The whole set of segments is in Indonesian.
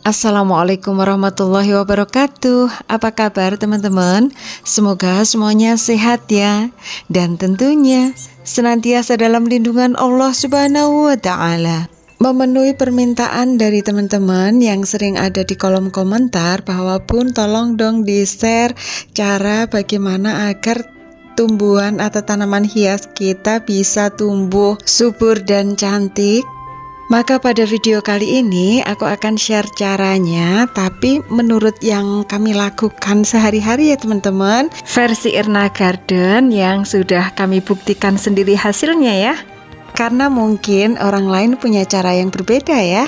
Assalamualaikum warahmatullahi wabarakatuh. Apa kabar teman-teman? Semoga semuanya sehat ya. Dan tentunya senantiasa dalam lindungan Allah Subhanahu wa ta'ala. Memenuhi permintaan dari teman-teman yang sering ada di kolom komentar bahwa pun tolong dong di-share cara bagaimana agar tumbuhan atau tanaman hias kita bisa tumbuh subur dan cantik. Maka pada video kali ini aku akan share caranya, tapi menurut yang kami lakukan sehari-hari ya teman-teman, versi Irna Garden yang sudah kami buktikan sendiri hasilnya ya. Karena mungkin orang lain punya cara yang berbeda ya.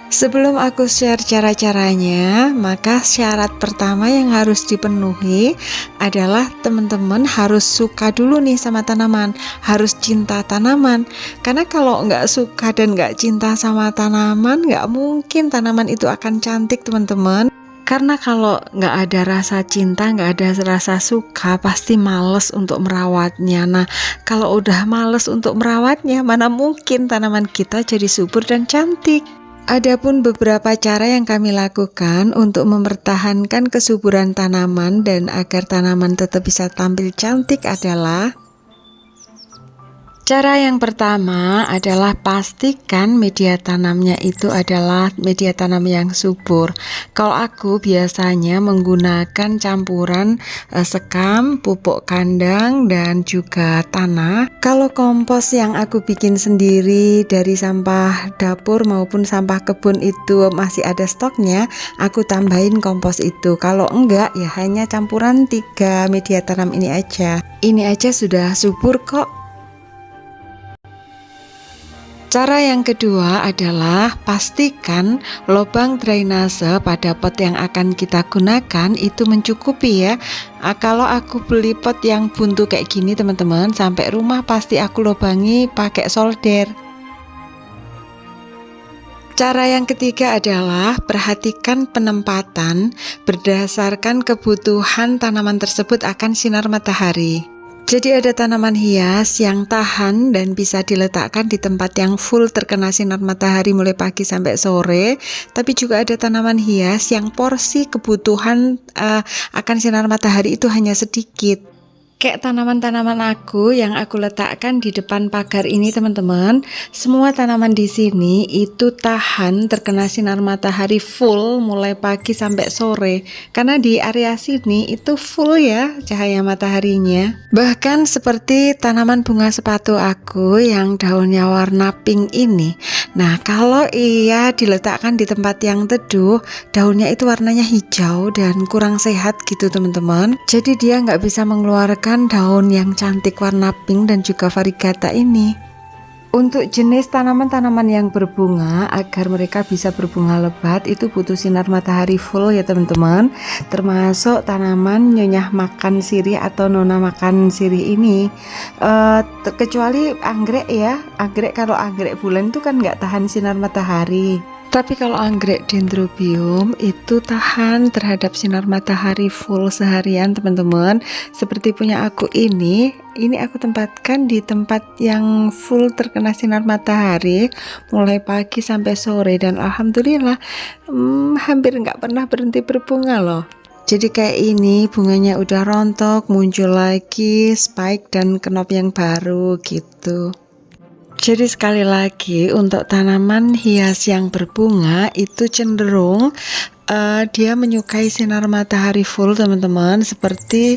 Sebelum aku share cara-caranya, maka syarat pertama yang harus dipenuhi adalah teman-teman harus suka dulu nih sama tanaman, harus cinta tanaman. Karena kalau nggak suka dan nggak cinta sama tanaman, nggak mungkin tanaman itu akan cantik teman-teman. Karena kalau nggak ada rasa cinta, nggak ada rasa suka, pasti males untuk merawatnya. Nah, kalau udah males untuk merawatnya, mana mungkin tanaman kita jadi subur dan cantik. Adapun beberapa cara yang kami lakukan untuk mempertahankan kesuburan tanaman dan agar tanaman tetap bisa tampil cantik adalah: cara yang pertama adalah pastikan media tanamnya itu adalah media tanam yang subur. Kalau aku biasanya menggunakan campuran sekam, pupuk kandang, dan juga tanah. Kalau kompos yang aku bikin sendiri dari sampah dapur maupun sampah kebun itu masih ada stoknya, aku tambahin kompos itu. Kalau enggak ya hanya campuran 3 media tanam ini aja. Ini aja sudah subur kok. Cara yang kedua adalah pastikan lubang drainase pada pot yang akan kita gunakan itu mencukupi ya. Kalau aku beli pot yang buntu kayak gini teman-teman, sampai rumah pasti aku lubangi pakai solder. Cara yang ketiga adalah perhatikan penempatan berdasarkan kebutuhan tanaman tersebut akan sinar matahari. Jadi ada tanaman hias yang tahan dan bisa diletakkan di tempat yang full terkena sinar matahari mulai pagi sampai sore. Tapi juga ada tanaman hias yang porsi kebutuhan akan sinar matahari itu hanya sedikit. Kayak tanaman-tanaman aku yang aku letakkan di depan pagar ini teman-teman, semua tanaman di sini itu tahan terkena sinar matahari full mulai pagi sampai sore. Karena di area sini itu full ya cahaya mataharinya. Bahkan seperti tanaman bunga sepatu aku yang daunnya warna pink ini. Nah, kalau ia diletakkan di tempat yang teduh, daunnya itu warnanya hijau dan kurang sehat gitu teman-teman. Jadi dia nggak bisa mengeluarkan daun yang cantik warna pink dan juga variegata ini. Untuk jenis tanaman-tanaman yang berbunga, agar mereka bisa berbunga lebat itu butuh sinar matahari full ya teman-teman. Termasuk tanaman nyonya makan sirih atau nona makan sirih ini. Kecuali anggrek ya, kalau anggrek bulan itu kan nggak tahan sinar matahari. Tapi kalau anggrek dendrobium itu tahan terhadap sinar matahari full seharian teman-teman. Seperti punya aku ini aku tempatkan di tempat yang full terkena sinar matahari mulai pagi sampai sore. Dan alhamdulillah hampir nggak pernah berhenti berbunga loh. Jadi kayak ini bunganya udah rontok, muncul lagi spike dan knop yang baru gitu. Jadi sekali lagi untuk tanaman hias yang berbunga itu cenderung dia menyukai sinar matahari full teman-teman, seperti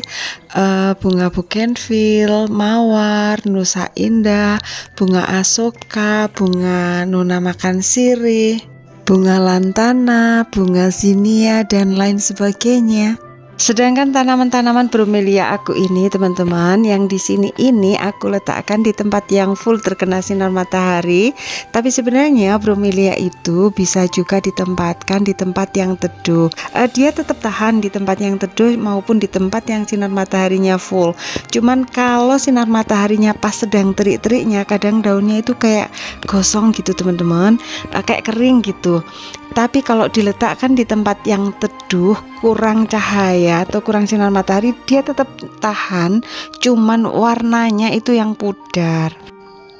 bunga bougainville, mawar, nusa indah, bunga asoka, bunga nona makan sirih, bunga lantana, bunga zinnia dan lain sebagainya. Sedangkan tanaman-tanaman bromelia aku ini teman-teman, yang di sini ini aku letakkan di tempat yang full terkena sinar matahari. Tapi sebenarnya bromelia itu bisa juga ditempatkan di tempat yang teduh. Dia tetap tahan di tempat yang teduh maupun di tempat yang sinar mataharinya full. Cuman kalau sinar mataharinya pas sedang terik-teriknya, kadang daunnya itu kayak gosong gitu teman-teman, kayak kering gitu. Tapi kalau diletakkan di tempat yang teduh, kurang cahaya atau kurang sinar matahari, dia tetap tahan, cuman warnanya itu yang pudar.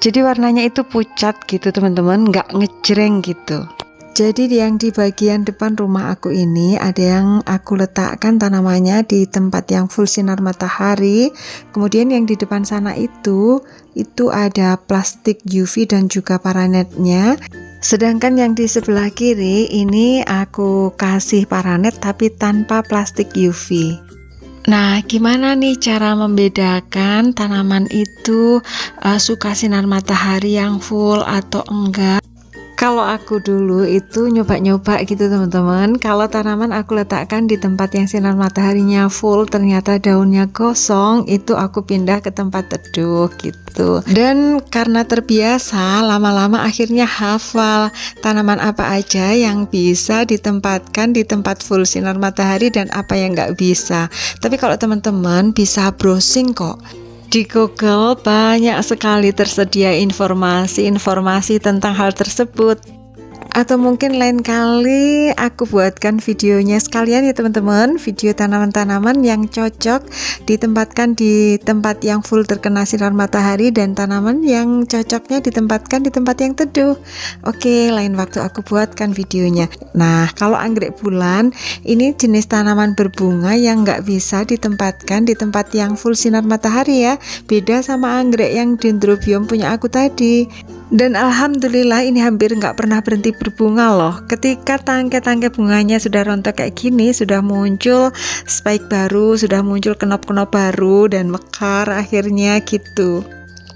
Jadi warnanya itu pucat gitu teman-teman, nggak ngejreng gitu. Jadi yang di bagian depan rumah aku ini ada yang aku letakkan tanamannya di tempat yang full sinar matahari. Kemudian yang di depan sana itu ada plastik UV dan juga paranetnya. Sedangkan yang di sebelah kiri ini aku kasih paranet tapi tanpa plastik UV. Nah, gimana nih cara membedakan tanaman itu suka sinar matahari yang full atau enggak? Kalau aku dulu itu nyoba-nyoba gitu teman-teman. Kalau tanaman aku letakkan di tempat yang sinar mataharinya full, ternyata daunnya kosong, itu aku pindah ke tempat teduh gitu. Dan karena terbiasa, lama-lama akhirnya hafal tanaman apa aja yang bisa ditempatkan di tempat full sinar matahari dan apa yang nggak bisa. Tapi kalau teman-teman bisa browsing kok. Di Google banyak sekali tersedia informasi tentang hal tersebut. Atau mungkin lain kali aku buatkan videonya sekalian ya teman-teman, video tanaman-tanaman yang cocok ditempatkan di tempat yang full terkena sinar matahari dan tanaman yang cocoknya ditempatkan di tempat yang teduh. Oke, lain waktu aku buatkan videonya. Nah, kalau anggrek bulan ini jenis tanaman berbunga yang nggak bisa ditempatkan di tempat yang full sinar matahari ya, beda sama anggrek yang dendrobium punya aku tadi. Dan alhamdulillah ini hampir nggak pernah berhenti berbunga loh. Ketika tangkai-tangkai bunganya sudah rontok kayak gini, sudah muncul spike baru, sudah muncul kenop-kenop baru dan mekar akhirnya gitu.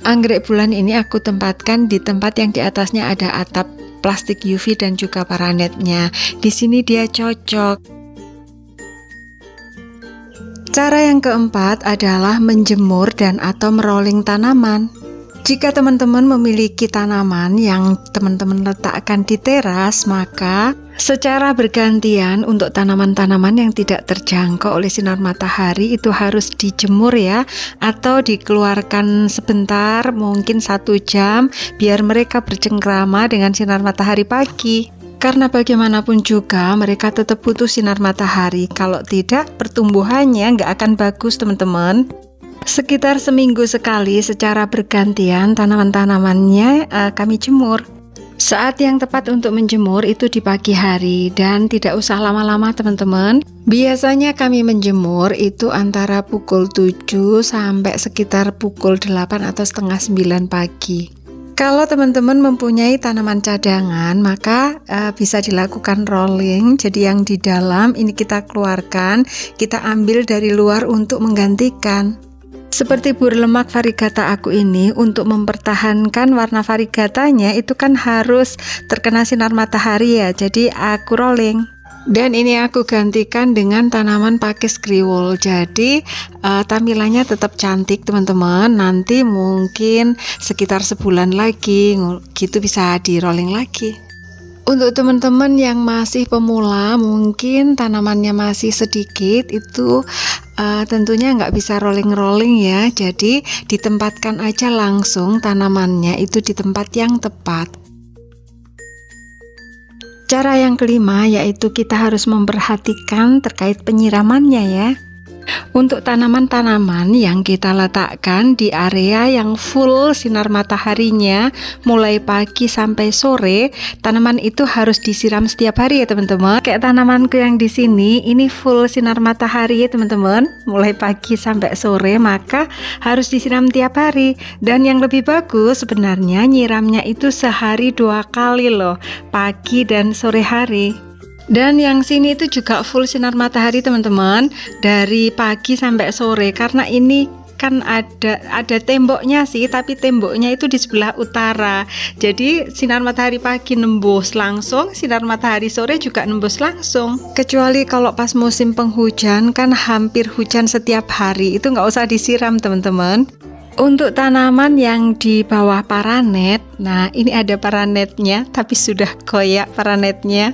Anggrek bulan ini aku tempatkan di tempat yang di atasnya ada atap plastik UV dan juga paranetnya. Di sini dia cocok. Cara yang keempat adalah menjemur dan atau merolling tanaman. Jika teman-teman memiliki tanaman yang teman-teman letakkan di teras, maka secara bergantian untuk tanaman-tanaman yang tidak terjangkau oleh sinar matahari itu harus dijemur ya, atau dikeluarkan sebentar, mungkin 1 jam, biar mereka bercengkrama dengan sinar matahari pagi. Karena bagaimanapun juga mereka tetap butuh sinar matahari, kalau tidak pertumbuhannya nggak akan bagus teman-teman. Sekitar seminggu sekali secara bergantian tanaman-tanamannya kami jemur. Saat yang tepat untuk menjemur itu di pagi hari dan tidak usah lama-lama teman-teman. Biasanya kami menjemur itu antara pukul 7 sampai sekitar pukul 8 atau setengah 9 pagi. Kalau teman-teman mempunyai tanaman cadangan, maka bisa dilakukan rolling. Jadi yang di dalam ini kita keluarkan, kita ambil dari luar untuk menggantikan. Seperti bur lemak varigata aku ini, untuk mempertahankan warna varigatanya itu kan harus terkena sinar matahari ya, jadi aku rolling. Dan ini aku gantikan dengan tanaman pakis griwol, jadi tampilannya tetap cantik teman-teman. Nanti mungkin sekitar sebulan lagi gitu bisa di rolling lagi. Untuk teman-teman yang masih pemula, mungkin tanamannya masih sedikit, itu tentunya nggak bisa rolling-rolling ya. Jadi ditempatkan aja langsung tanamannya itu di tempat yang tepat. Cara yang kelima yaitu kita harus memperhatikan terkait penyiramannya ya. Untuk tanaman-tanaman yang kita letakkan di area yang full sinar mataharinya mulai pagi sampai sore, tanaman itu harus disiram setiap hari ya teman-teman. Kayak tanamanku yang di sini ini full sinar matahari ya teman-teman, mulai pagi sampai sore, maka harus disiram tiap hari. Dan yang lebih bagus sebenarnya nyiramnya itu sehari 2 kali loh, pagi dan sore hari. Dan yang sini itu juga full sinar matahari teman-teman, dari pagi sampai sore, karena ini kan ada temboknya sih, tapi temboknya itu di sebelah utara. Jadi sinar matahari pagi nembus langsung, sinar matahari sore juga nembus langsung. Kecuali kalau pas musim penghujan kan hampir hujan setiap hari, itu nggak usah disiram teman-teman. Untuk tanaman yang di bawah paranet, nah ini ada paranetnya, tapi sudah koyak paranetnya.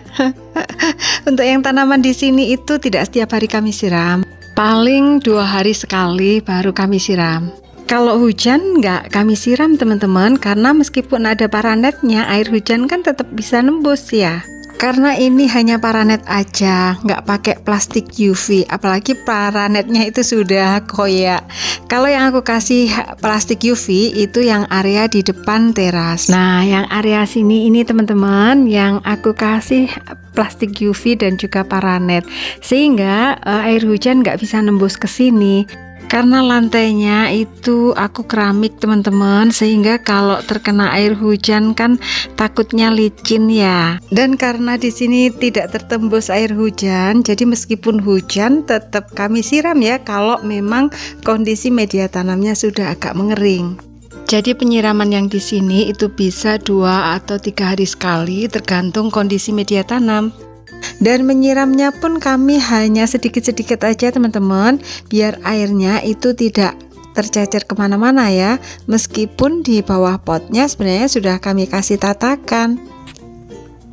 Untuk yang tanaman di sini itu tidak setiap hari kami siram, paling 2 hari sekali baru kami siram. Kalau hujan nggak kami siram teman-teman, karena meskipun ada paranetnya, air hujan kan tetap bisa nembus ya. Karena ini hanya paranet aja, nggak pakai plastik UV, apalagi paranetnya itu sudah koyak. Kalau yang aku kasih plastik UV itu yang area di depan teras. Nah, yang area sini ini teman-teman, yang aku kasih plastik UV dan juga paranet, sehingga air hujan nggak bisa nembus ke sini. Karena lantainya itu aku keramik teman-teman, sehingga kalau terkena air hujan kan takutnya licin ya. Dan karena di sini tidak tertembus air hujan, jadi meskipun hujan tetap kami siram ya kalau memang kondisi media tanamnya sudah agak mengering. Jadi penyiraman yang di sini itu bisa 2 atau 3 hari sekali tergantung kondisi media tanam. Dan menyiramnya pun kami hanya sedikit-sedikit aja teman-teman, biar airnya itu tidak tercecer kemana-mana ya. Meskipun di bawah potnya sebenarnya sudah kami kasih tatakan.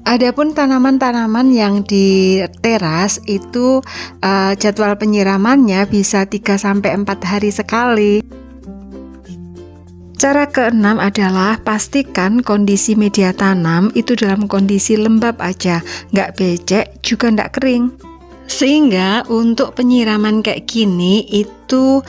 Adapun tanaman-tanaman yang di teras itu jadwal penyiramannya bisa 3-4 hari sekali. Cara keenam adalah pastikan kondisi media tanam itu dalam kondisi lembab aja, nggak becek juga nggak kering. Sehingga untuk penyiraman kayak gini itu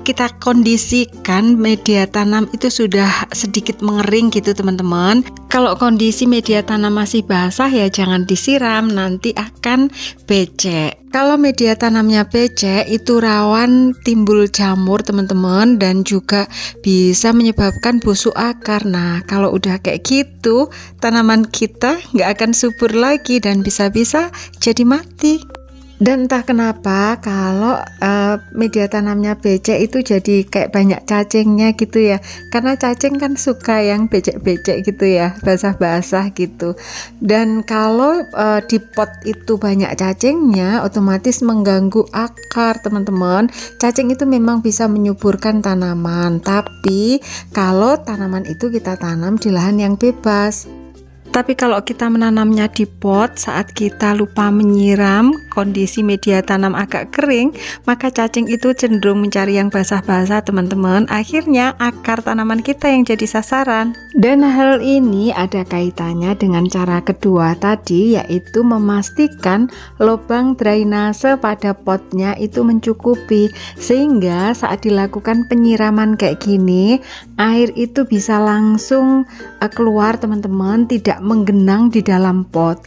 kita kondisikan media tanam itu sudah sedikit mengering gitu teman-teman. Kalau kondisi media tanam masih basah ya jangan disiram, nanti akan becek. Kalau media tanamnya becek itu rawan timbul jamur teman-teman, dan juga bisa menyebabkan busuk akar. Nah kalau udah kayak gitu tanaman kita nggak akan subur lagi dan bisa-bisa jadi mati. Dan entah kenapa kalau media tanamnya becek itu jadi kayak banyak cacingnya gitu ya, karena cacing kan suka yang becek-becek gitu ya, basah-basah gitu. Dan kalau di pot itu banyak cacingnya, otomatis mengganggu akar teman-teman. Cacing itu memang bisa menyuburkan tanaman, tapi kalau tanaman itu kita tanam di lahan yang bebas. Tapi kalau kita menanamnya di pot saat kita lupa menyiram, kondisi media tanam agak kering, maka cacing itu cenderung mencari yang basah-basah teman-teman. Akhirnya akar tanaman kita yang jadi sasaran. Dan hal ini ada kaitannya dengan cara kedua tadi, yaitu memastikan lubang drainase pada potnya itu mencukupi, sehingga saat dilakukan penyiraman kayak gini, air itu bisa langsung keluar teman-teman, tidak menggenang di dalam pot.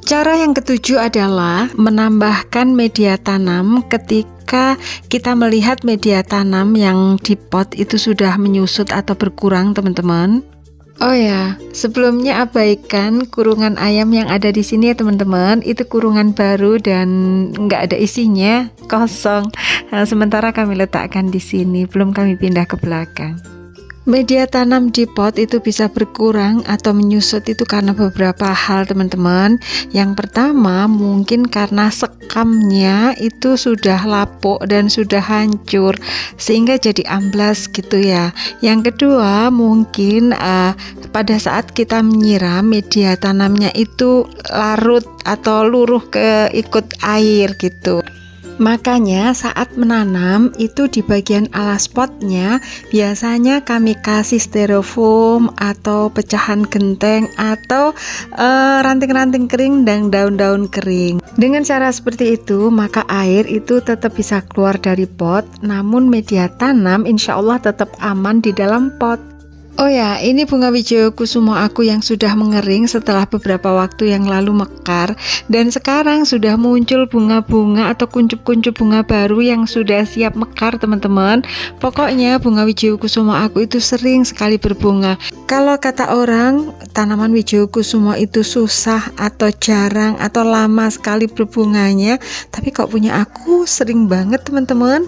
Cara yang ketujuh adalah menambahkan media tanam ketika kita melihat media tanam yang di pot itu sudah menyusut atau berkurang teman-teman. Oh ya, sebelumnya abaikan kurungan ayam yang ada di sini ya teman-teman. Itu kurungan baru dan nggak ada isinya, kosong. Nah, sementara kami letakkan di sini, belum kami pindah ke belakang. Media tanam di pot itu bisa berkurang atau menyusut itu karena beberapa hal teman-teman. Yang pertama mungkin karena sekamnya itu sudah lapuk dan sudah hancur sehingga jadi amblas gitu ya. Yang kedua mungkin pada saat kita menyiram media tanamnya itu larut atau luruh ke ikut air gitu. Makanya saat menanam itu di bagian alas potnya biasanya kami kasih styrofoam atau pecahan genteng atau ranting-ranting kering dan daun-daun kering. Dengan cara seperti itu maka air itu tetap bisa keluar dari pot, namun media tanam insya Allah tetap aman di dalam pot. Oh ya, ini bunga Wijaya Kusuma aku yang sudah mengering setelah beberapa waktu yang lalu mekar, dan sekarang sudah muncul bunga-bunga atau kuncup-kuncup bunga baru yang sudah siap mekar, teman-teman. Pokoknya bunga Wijaya Kusuma aku itu sering sekali berbunga. Kalau kata orang, tanaman Wijaya Kusuma itu susah atau jarang atau lama sekali berbunganya, tapi kok punya aku sering banget, teman-teman.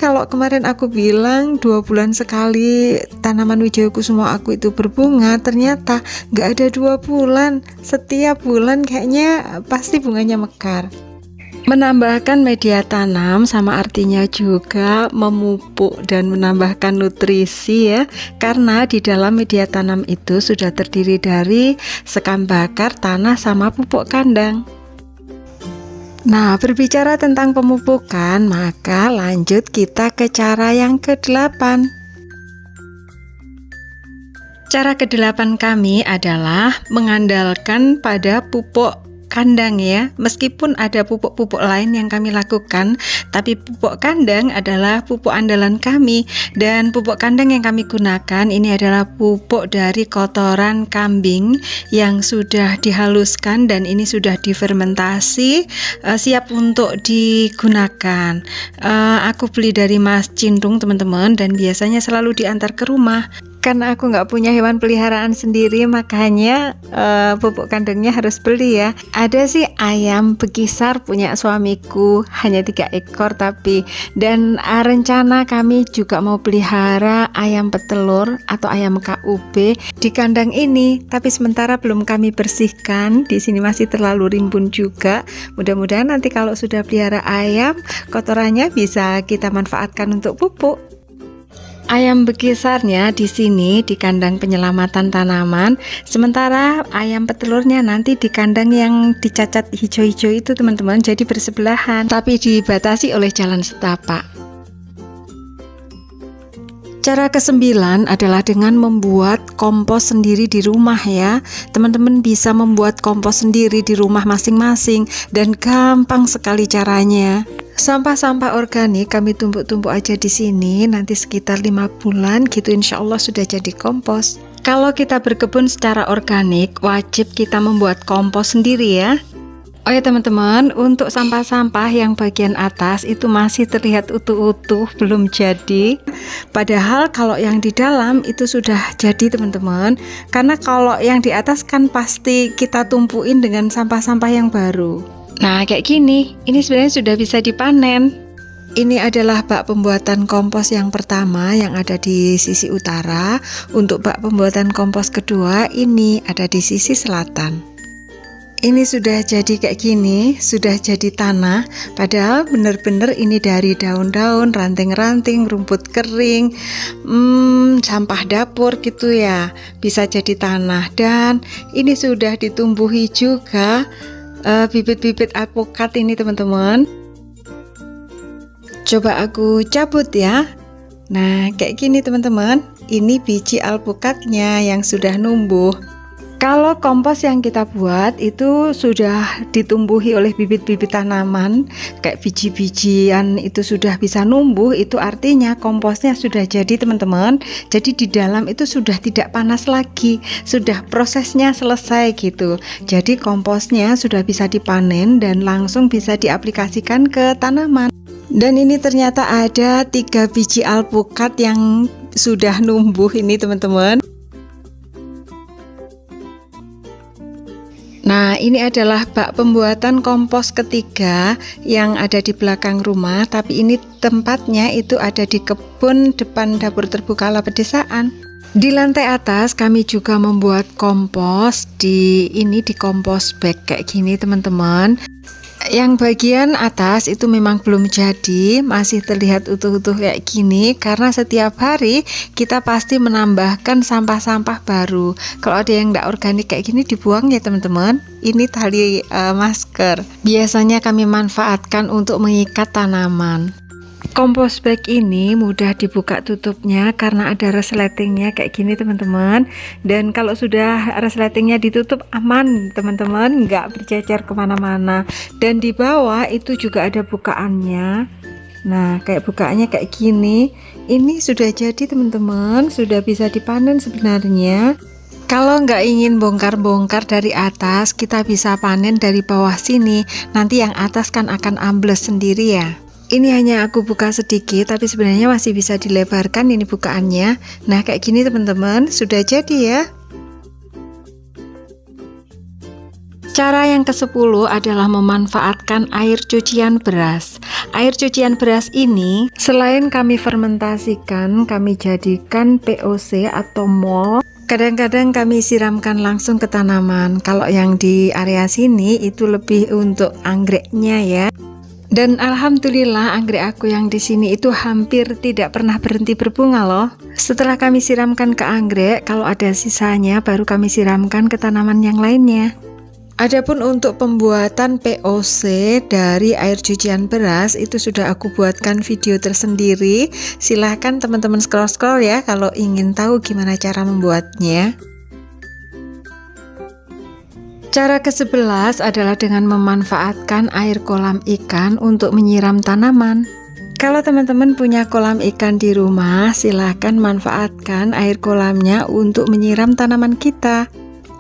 Kalau kemarin aku bilang 2 bulan sekali tanaman Wijaya Kusuma aku itu berbunga, ternyata nggak ada 2 bulan. Setiap bulan kayaknya pasti bunganya mekar. Menambahkan media tanam sama artinya juga memupuk dan menambahkan nutrisi ya, karena di dalam media tanam itu sudah terdiri dari sekam bakar, tanah, sama pupuk kandang. Nah, berbicara tentang pemupukan, maka lanjut kita ke cara yang ke-8. Cara ke-8 kami adalah mengandalkan pada pupuk kandang ya. Meskipun ada pupuk-pupuk lain yang kami lakukan, tapi pupuk kandang adalah pupuk andalan kami. Dan pupuk kandang yang kami gunakan ini adalah pupuk dari kotoran kambing yang sudah dihaluskan dan ini sudah difermentasi, siap untuk digunakan. Aku beli dari Mas Cindung, teman-teman, dan biasanya selalu diantar ke rumah. Karena aku nggak punya hewan peliharaan sendiri, makanya pupuk kandangnya harus beli ya. Ada sih ayam bekisar punya suamiku, hanya 3 ekor tapi. Dan rencana kami juga mau pelihara ayam petelur atau ayam KUB di kandang ini, tapi sementara belum kami bersihkan. Di sini masih terlalu rimbun juga. Mudah-mudahan nanti kalau sudah pelihara ayam, kotorannya bisa kita manfaatkan untuk pupuk. Ayam bekisarnya di sini di kandang penyelamatan tanaman, sementara ayam petelurnya nanti di kandang yang dicacat hijau-hijau itu, teman-teman, jadi bersebelahan tapi dibatasi oleh jalan setapak. Cara ke-9 adalah dengan membuat kompos sendiri di rumah ya. Teman-teman bisa membuat kompos sendiri di rumah masing-masing dan gampang sekali caranya. Sampah-sampah organik kami tumpuk-tumpuk aja di sini, nanti sekitar 5 bulan gitu insya Allah sudah jadi kompos. Kalau kita berkebun secara organik, wajib kita membuat kompos sendiri ya. Oh ya teman-teman, untuk sampah-sampah yang bagian atas itu masih terlihat utuh-utuh, belum jadi. Padahal kalau yang di dalam itu sudah jadi, teman-teman. Karena kalau yang di atas kan pasti kita tumpuin dengan sampah-sampah yang baru. Nah kayak gini, ini sebenarnya sudah bisa dipanen. Ini adalah bak pembuatan kompos yang pertama yang ada di sisi utara. Untuk bak pembuatan kompos kedua ini ada di sisi selatan. Ini sudah jadi kayak gini, sudah jadi tanah. Padahal bener-bener ini dari daun-daun, ranting-ranting, rumput kering, sampah dapur gitu ya, bisa jadi tanah. Dan ini sudah ditumbuhi juga bibit-bibit alpukat ini, teman-teman. Coba aku cabut ya. Nah kayak gini teman-teman, ini biji alpukatnya yang sudah numbuh. Kalau kompos yang kita buat itu sudah ditumbuhi oleh bibit-bibit tanaman, kayak biji-bijian itu sudah bisa numbuh, itu artinya komposnya sudah jadi, teman-teman. Jadi di dalam itu sudah tidak panas lagi, sudah prosesnya selesai gitu. Jadi komposnya sudah bisa dipanen dan langsung bisa diaplikasikan ke tanaman. Dan ini ternyata ada 3 biji alpukat yang sudah numbuh ini, teman-teman. Nah ini adalah bak pembuatan kompos ketiga yang ada di belakang rumah, tapi ini tempatnya itu ada di kebun depan dapur terbuka ala pedesaan. Di lantai atas kami juga membuat kompos di kompos bag kayak gini, teman-teman. Yang bagian atas itu memang belum jadi, masih terlihat utuh-utuh kayak gini karena setiap hari kita pasti menambahkan sampah-sampah baru. Kalau ada yang tidak organik kayak gini dibuang ya teman-teman. Ini tali masker. Biasanya kami manfaatkan untuk mengikat tanaman. Kompos bag ini mudah dibuka tutupnya karena ada resletingnya kayak gini, teman-teman. Dan kalau sudah resletingnya ditutup aman, teman-teman, nggak bercecer kemana-mana. Dan di bawah itu juga ada bukaannya. Nah kayak bukaannya kayak gini, Ini sudah jadi teman-teman, sudah bisa dipanen sebenarnya. Kalau nggak ingin bongkar-bongkar dari atas, kita bisa panen dari bawah sini. Nanti yang atas kan akan ambles sendiri ya. Ini hanya aku buka sedikit, tapi sebenarnya masih bisa dilebarkan ini bukaannya. Nah kayak gini teman-teman, sudah jadi ya. Cara yang ke-10 adalah memanfaatkan air cucian beras. Air cucian beras ini selain kami fermentasikan, kami jadikan POC atau mol. Kadang-kadang kami siramkan langsung ke tanaman. Kalau yang di area sini itu lebih untuk anggreknya ya. Dan alhamdulillah anggrek aku yang di sini itu hampir tidak pernah berhenti berbunga loh. Setelah kami siramkan ke anggrek, kalau ada sisanya baru kami siramkan ke tanaman yang lainnya. Adapun untuk pembuatan POC dari air cucian beras itu sudah aku buatkan video tersendiri. Silahkan teman-teman scroll-scroll ya kalau ingin tahu gimana cara membuatnya. Cara ke-11 adalah dengan memanfaatkan air kolam ikan untuk menyiram tanaman. Kalau teman-teman punya kolam ikan di rumah, silahkan manfaatkan air kolamnya untuk menyiram tanaman kita.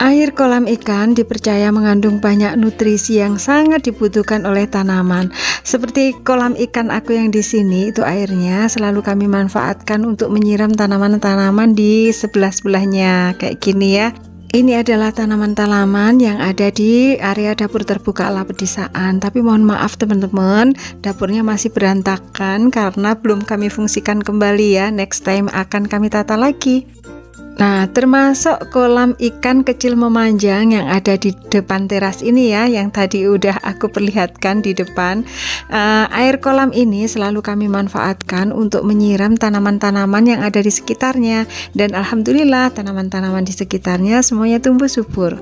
Air kolam ikan dipercaya mengandung banyak nutrisi yang sangat dibutuhkan oleh tanaman. Seperti kolam ikan aku yang di sini, itu airnya selalu kami manfaatkan untuk menyiram tanaman-tanaman di sebelah-sebelahnya kayak gini ya. Ini adalah tanaman-tanaman yang ada di area dapur terbuka ala pedesaan. Tapi mohon maaf teman-teman, dapurnya masih berantakan karena belum kami fungsikan kembali ya. Next time akan kami tata lagi. Nah, termasuk kolam ikan kecil memanjang yang ada di depan teras ini ya, yang tadi udah aku perlihatkan di depan. Air kolam ini selalu kami manfaatkan untuk menyiram tanaman-tanaman yang ada di sekitarnya. Dan alhamdulillah tanaman-tanaman di sekitarnya semuanya tumbuh subur.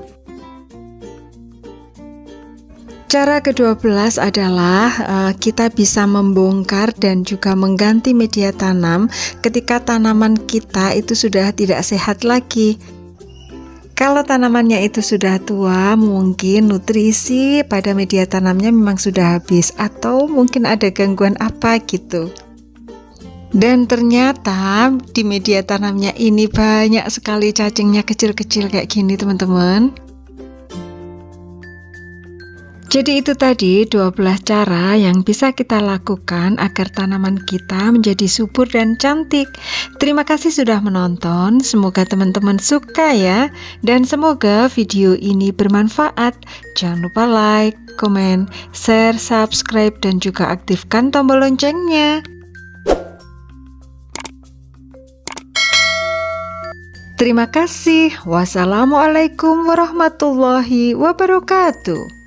Cara ke-12 adalah kita bisa membongkar dan juga mengganti media tanam ketika tanaman kita itu sudah tidak sehat lagi. Kalau tanamannya itu sudah tua, mungkin nutrisi pada media tanamnya memang sudah habis atau mungkin ada gangguan apa gitu. Dan ternyata di media tanamnya ini banyak sekali cacingnya kecil-kecil kayak gini teman-teman. Jadi itu tadi 12 cara yang bisa kita lakukan agar tanaman kita menjadi subur dan cantik. Terima kasih sudah menonton, semoga teman-teman suka ya. Dan semoga video ini bermanfaat. Jangan lupa like, komen, share, subscribe, dan juga aktifkan tombol loncengnya. Terima kasih. Wassalamualaikum warahmatullahi wabarakatuh.